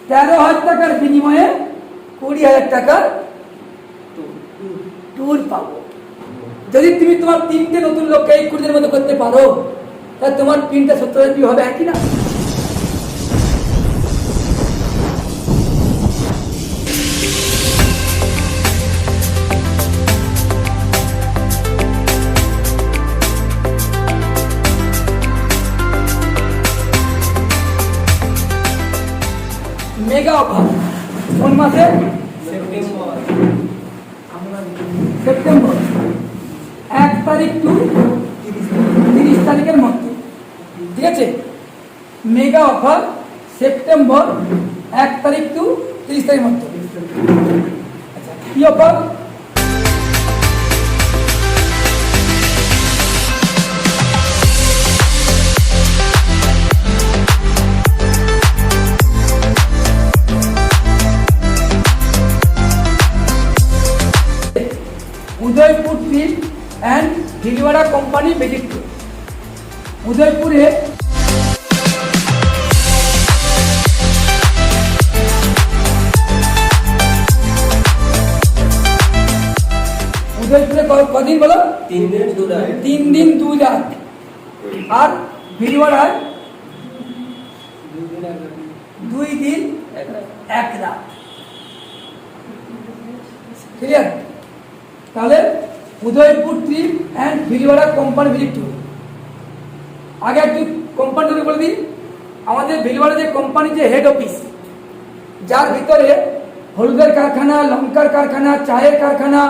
13,000 টাকার বিনিময়ে 20,000 টাকার ট্যুর পাবো। যদি তুমি তোমার 3টে নতুন লোককে এই 20 দিনের মধ্যে করতে পারো, তাহলে তোমার 3টা 70,000 হবে, একই না? মেগা অফার কোন মাসে? সেপ্টেম্বর 1 তারিখ টু 30 তারিখের মধ্যে, ঠিক আছে? মেগা অফার সেপ্টেম্বর 1 তারিখ টু 30 তারিখের মধ্যে। আচ্ছা, কি offer? Udaipur trip and Bhilwara company visit tour. উদয়পুরে কদিন বলো? 3 দিন 2 রাত। 3 দিন 2 রাত। আর ভিলওয়াড়ায় 2 দিন 1 রাত। ক্লিয়ার? তাহলে Udaipur trip and Bhilwara company visit tour. আগে একটু কোম্পানিটা বলে দিই। আমাদের ভিলওয়াড়া যে কোম্পানি, যে হেড অফিস, যার ভিতরে হলুদের কারখানা, লঙ্কার কারখানা, চায়ের কারখানা,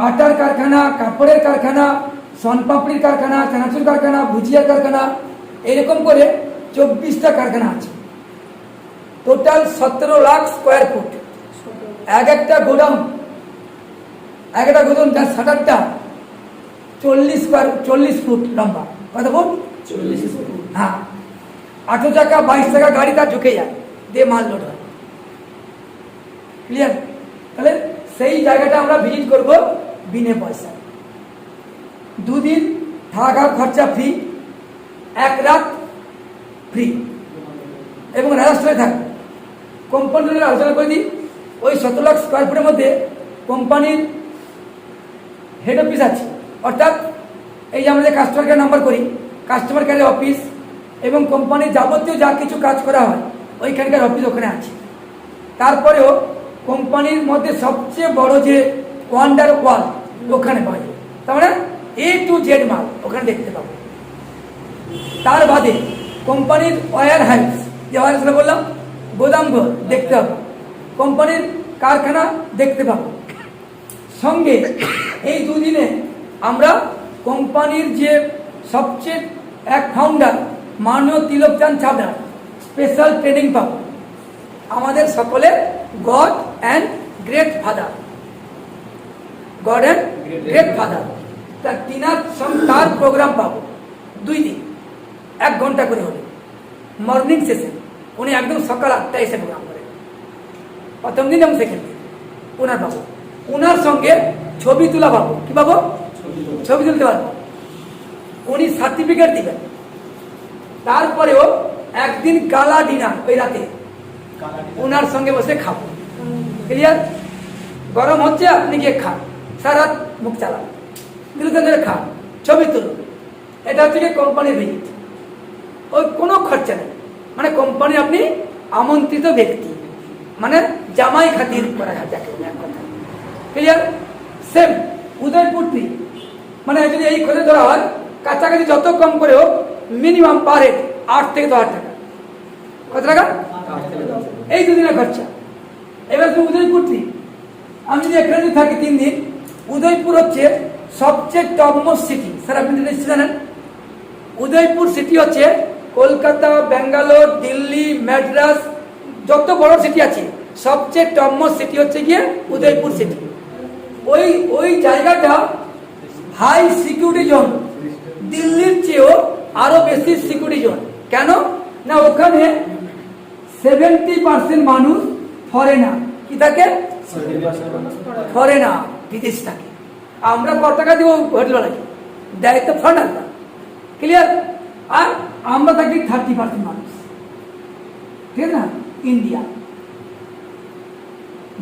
আটার কারখানা, কাপড়ের কারখানা, সোনপাপড়ির কারখানা, চানাচুর কারখানা, ভুজিয়ার কারখানা, এরকম করে 24টা কারখানা আছে। Total 17 lakh square foot. একটা গোডাউন, একটা গোডাউন, যার শাটারটা 40 ফুট লম্বা। কত ফুট? 40 ফুট। হ্যাঁ, 8 চাকা 22 চাকা গাড়ি তার ঢুকে যায়, দিয়ে মাল লোড হয়। ক্লিয়ার? তাহলে সেই জায়গাটা আমরা ভিজিট করব বিনে পয়সা। 2 দিন থাকা খরচা ফ্রি, 1 রাত ফ্রি, এবং রাজস্থানে থাকবে। কোম্পানির আলোচনা করে দিই। ওই 17 লাখ স্কোয়ার ফুটের মধ্যে কোম্পানির হেড অফিস আছে, অর্থাৎ এই যে আমরা যে কাস্টমার কেয়ার নাম্বার করি, কাস্টমার কেয়ারের অফিস এবং কোম্পানির যাবতীয় যা কিছু কাজ করা হয় ওইখানকার অফিস ওখানে আছে। তারপরেও কোম্পানির মধ্যে সবচেয়ে বড় যে ওয়ান্ডার ওয়াল ওখানে পাওয়া যায়। তার মানে A to Z মাল ওখানে দেখতে পাবো। তার বাদে কোম্পানির ওয়্যার হাউস, যে ওয়্যার হাউস বললাম, গোদাম ঘর দেখতে পাবো, কোম্পানির কারখানা দেখতে পাবো। সঙ্গে এই 2 দিনে আমরা কোম্পানির যে সবচেয়ে এক ফাউন্ডার মাননীয় তিলকচাঁদ ছাবড়া স্পেশাল ট্রেনিং পাবো। আমাদের সকলের god and great father, god and great father, তার প্রোগ্রাম পাবো 2 দিন, 1 ঘন্টা করে হলে মর্নিং সেশন। উনি একদম সকাল 8টায় এসে প্রোগ্রাম করেন, প্রথম দিন এবং সেকেন্ড দিন ওনার পাবো। ওনার সঙ্গে ছবি তোলা পাবো। কি পাবো? ছবি তুলতে পারবো। উনি সার্টিফিকেট দিবেন। তারপরেও একদিন গালা ডিনার, ওই রাতে ওনার সঙ্গে বসে খাবো। ক্লিয়ার? গরম হচ্ছে, আপনি গিয়ে খান, সারা মুখ চালান, ধরে খান, ছবি তুলুন। এটা হচ্ছে কোম্পানির ভিজিট। ওই কোনো খরচা নেই, মানে কোম্পানি আপনি আমন্ত্রিত ব্যক্তি, মানে জামাই খাতির করা হয় যাকে এক কথা। ক্লিয়ার? সেম উদয়পুর ট্রিপ, মানে যদি এই খরচে ধরা হয়, কাছাকাছি যত কম করে হোক মিনিমাম পার হেড 8 থেকে 10 হাজার টাকা। কত টাকা? এই 2 দিনের খরচা। এবার উদয়পুর ট্রিপ, আমি যদি এখানে থাকি 3 দিন, উদয়পুর হচ্ছে সবচেয়ে টপমোস্ট সিটি। স্যার আপনি নিশ্চয় জানেন, উদয়পুর সিটি হচ্ছে কলকাতা, ব্যাঙ্গালোর, দিল্লি, ম্যাড্রাস, যত বড় সিটি আছে সবচেয়ে টপমোস্ট সিটি হচ্ছে গিয়ে উদয়পুর সিটি। ওই জায়গাটা হাই সিকিউরিটি জোন, দিল্লির চেয়েও আরো বেশি সিকিউরিটি জোন। কেন না ওখানে 70% মানুষ ফরেনার। কি থাকে? ফরেনার, বিদেশ থাকে। আমরা কত টাকা দিব হোটেল বাড়াই, দেয় তো ফরেনার। ক্লিয়ার? আর আমরা থাকি 30% মানুষ। ঠিক আছে না? ইন্ডিয়া,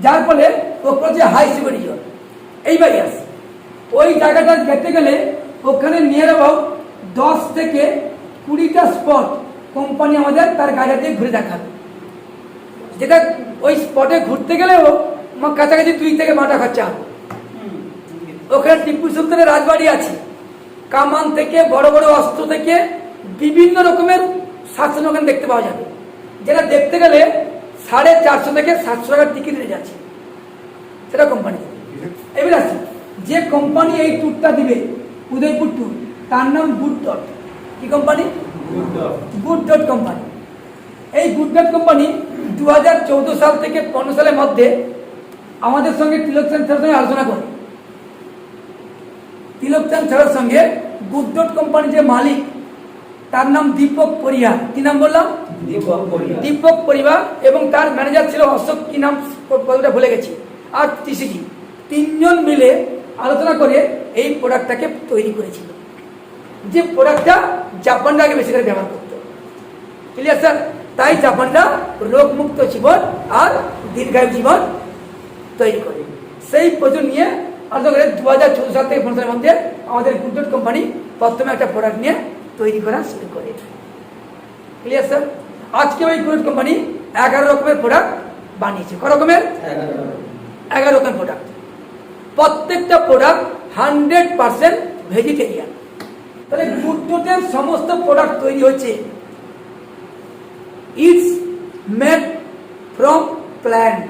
যার ফলে ওপর যে হাই সিকিউরিটি জোন এইবারই আসে। ওই জায়গাটা যেতে গেলে ওখানে নিয়ার অ্যাবাউট 10 থেকে 20টা স্পট কোম্পানি আমাদের তার গাড়ি দিয়ে ঘুরে দেখাবে, যেটা ওই স্পটে ঘুরতে গেলেও আমার কাছাকাছি 2 থেকে 5 টাকা খরচা হবে। ওখানে টিপু সুলতানের রাজবাড়ি আছে, কামান থেকে বড় বড় অস্ত্র থেকে বিভিন্ন রকমের শাসন ওখানে দেখতে পাওয়া যাবে, যেটা দেখতে গেলে 450 থেকে 700 টাকার টিকিট হয়ে যাচ্ছে সেটা কোম্পানি। এবার আছে যে কোম্পানি এই ট্যুরটা দিবে উদয়পুর ট্যুর, তার নাম গুড ডট। কি কোম্পানি? Good dot company. এই গুড ডট কোম্পানি 2014 সাল থেকে 15 সালের মধ্যে আমাদের সঙ্গে তিলকচাঁদ স্যারের সঙ্গে আলোচনা করে। তিলকচাঁদ স্যারের সঙ্গে গুড ডট কোম্পানি যে মালিক তার নাম দীপক পরিহার। কি নাম বললাম? দীপক পরিবার। এবং তার ম্যানেজার ছিল অশোক, কি নাম পদটা ভুলে গেছি, আর টিসিজি। 3 জন মিলে আলোচনা করে এই প্রোডাক্টটাকে তৈরি করেছিল, যে প্রোডাক্টটা জাপানরা আগে বেশি করে ব্যবহার করতো। Clear sir? তাই জাপানরা রোগমুক্ত জীবন আর দীর্ঘায়ু জীবন তৈরি করে। সেই প্রয়োজন নিয়ে আলোচনা করে 2014 সাল থেকে 15 সালের মধ্যে আমাদের গুড ডট কোম্পানি প্রথমে একটা প্রোডাক্ট নিয়ে তৈরি করা শুরু করে। Clear sir? আজকে ওই গুড কোম্পানি 11 রকমের প্রোডাক্ট বানিয়েছে। ক রকমের? 11 রকমের প্রোডাক্ট। প্রত্যেকটা প্রোডাক্ট 100% ভেজিটেরিয়ান। তাহলে গুড ডটের সমস্ত প্রোডাক্ট তৈরি হচ্ছে ইটস মেড ফ্রম প্ল্যান্ট।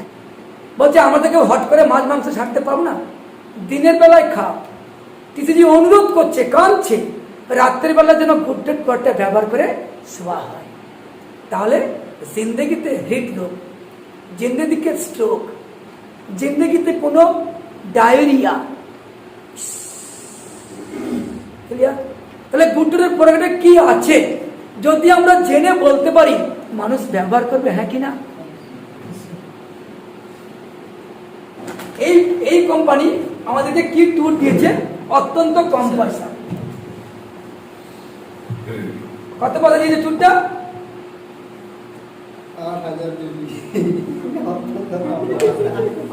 বলছে আমাদেরকে হট করে মাছ মাংস ছাড়তে পারবো না, দিনের বেলায় খাও। টিসিজি অনুরোধ করছে, কাঁদছে, রাত্রের বেলা যেন গুড ডট প্রোডাক্টটা ব্যবহার করে শোয়া হয়। তাহলে জিন্দগিতে হৃদরোগ, জিন্দগিতে স্ট্রোক, জিন্দগিতে কোনো ডায়রিয়া, তাহলে গুড ডটের প্রোডাক্টে কি আছে যদি আমরা জেনে বলতে পারি, মানুষ ব্যবহার করবে, হ্যাঁ কি না? এই কোম্পানি আমাদেরকে কি ট্যুর দিয়েছে অত্যন্ত কম পয়সা। কত পয়সা দিয়েছে ট্যুরটা?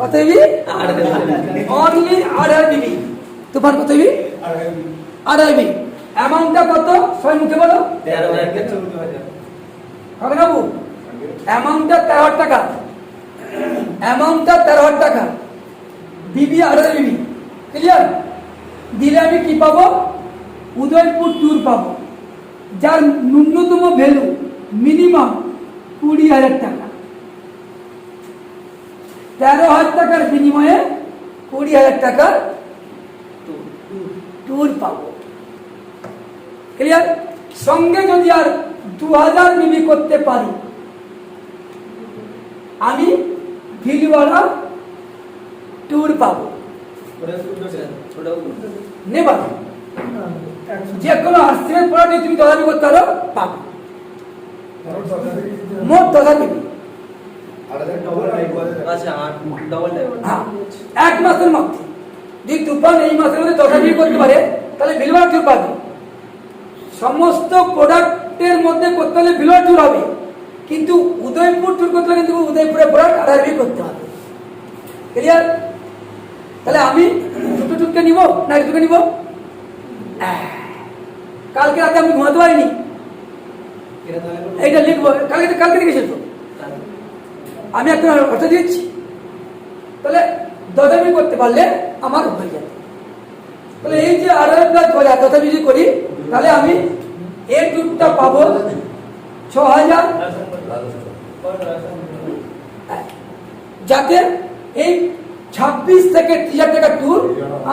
কত বিবি? অনলি 8,000 বিবি। তোমার কত বিবি? 8,000 বিবি। অ্যামাউন্টটা কত? সবাই মুখে বলো। 13,000 হবে না বাবু? অ্যামাউন্টটা 13,000 টাকা। অ্যামাউন্টটা 13,000 টাকা। বিবি 8,000 বিবি। ক্লিয়ার? দিলে আমি কি পাবো? উদয়পুর ট্যুর পাবো, যার ন্যূনতম ভ্যালু মিনিমাম 20,000 টাকা। 13,000 টাকার বিনিময়ে 20,000 টাকার ট্যুর পাবো। ক্লিয়ার? সঙ্গে যদি আর 2,000 বিবি করতে পারি, আমি ভিলওয়ালা ট্যুর পাবো। নেবার যে কোনো আর্টসের পড়াতে তুমি 10,000 করতে পারো, পাবো। মোট 10,000 বিবি। হ্যাঁ, 1 মাসের মধ্যে যদি তুফান এই মাসের মধ্যে 10,000 বিবি করতে পারে, তাহলে ভিলওয়ালা ট্যুর পাবে। সমস্ত প্রোডাক্টের মধ্যে করতে হলে ভিলওয়ালা ট্যুর হবে, কিন্তু উদয়পুর ট্যুর করতে হলে কিন্তু উদয়পুরের প্রোডাক্ট 8,000 বিবি করতে হবে। ক্লিয়ার? তাহলে আমি দুটো টুককে নিব না দুটো নিব? কালকে রাতে আমি ঘুমাতে পারিনি, এইটা লিখবো। কালকে লিখেছিল তো, আমি একটা অর্থ দিচ্ছি। তাহলে 10,000 করতে পারলে আমার হয়ে যাবে। তাহলে এই যে 8,000 + 10,000 করি, তাহলে আমি এই টুকটা পাবো 6,000। যাতে এই 26 থেকে 30,000 টাকা ট্যুর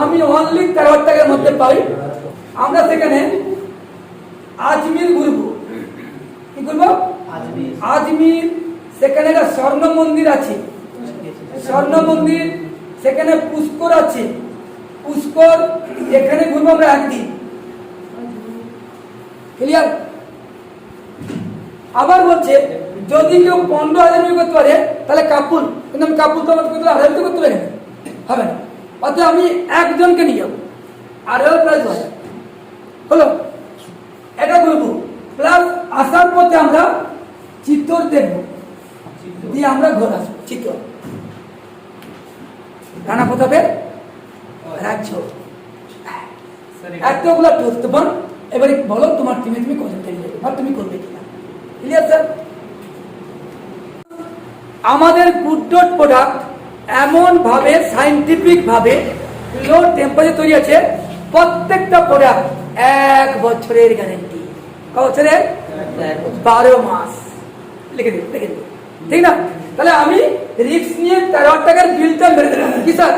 আমি অনলি 13,000 টাকার মধ্যে পাই। আমরা সেখানে আজমির ঘুরবো। কি করবো? আজমির। সেখানে একটা স্বর্ণ মন্দির আছে, স্বর্ণ মন্দির। সেখানে পুষ্কর আছে, পুষ্কর। এখানে ঘুরবো আমরা একদিন। ক্লিয়ার? আবার বলছে যদি কেউ 15,000 করতে পারে তাহলে কাপুল, কিন্তু আমি কাপুল তো আমাকে 8,000 করতে পারি না, হবে না। অর্থাৎ আমি একজনকে নিয়ে যাবো, 8,000 প্লাস 2,000 হলো। এটা বলবো। প্লাস আসার পথে আমরা চিত্তর দেখবো। দিয়ে আমরা ঘর আসবো চিত্র রানা প্রতাপের রাজ্য। এতগুলা প্রস্তাবন এবারে বলো তোমার টিমে তুমি কজন খেলবে বা তুমি করবে কিনা। Clear sir? আমাদের গুড ডট প্রোডাক্ট এমন ভাবে সাইন্টিফিক ভাবে লো টেম্পারেচার তৈরি আছে, প্রত্যেকটা প্রোডাক্ট 1 বছরের গ্যারেন্টি। ক বছরের? 12 মাস। লিখে দিন ঠিক না? তাহলে আমি রিস্ক নিয়ে 13 টাকার বিলটা মেরে দিলাম কি স্যার?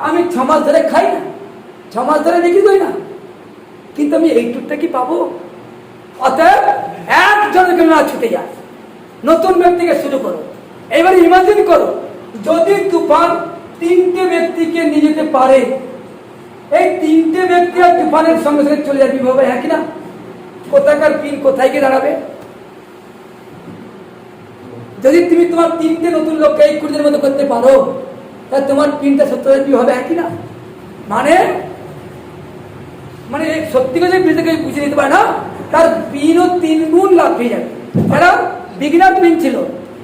আমি 6 মাস ধরে খাই না, 6 মাস ধরে বিক্রি করি না, কিন্তু আমি এই টুকটা কি পাবো? অতএব একজনের জন্য ছুটে যায়, নতুন ব্যক্তিকে শুরু করো। এবারে ইমাজিন করো যদি তুফান 3টে ব্যক্তিকে নিয়ে যেতে পারে, এই 3টে ব্যক্তি আর তুফানের সঙ্গে সঙ্গে চলে যাবে বিভাবে, হ্যাঁ কিনা? কোথাকার পিন কোথায় গিয়ে দাঁড়াবে? যদি তুমি তোমার 3টে নতুন লোককে এই 20 দিনের মধ্যে করতে পারো, তাহলে তোমার পিনটা 70,000 হবে, হ্যাঁ কিনা? মানে মানে সত্যি করে বিজনেসকে বুঝে নিতে পারে না, তার পিনও 3 গুণ লাভ পেয়ে যাবে। যারা বিগিনার পিন ছিল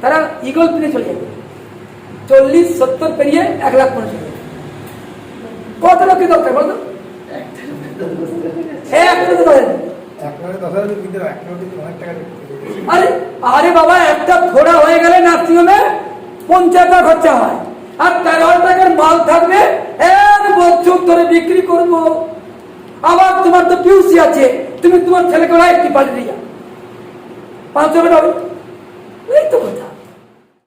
তারা ইগল পিনে চলে যাবে, 40-70 পেরিয়ে 1 লাখ পৌঁছে যাবে। কত লোকের দরকার বলতো? আরে বাবা, একটা ঘোড়া হয়ে গেলে নার্সিংহোমে 50 টাকা খরচা হয়, আর 13 টাকার মাল থাকবে 1 বছর ধরে বিক্রি করবো। আবার তোমার তো পিউসি আছে, তুমি তোমার ছেলেকে একটি পাল্টে দিয়ে 500 টাকা হবে।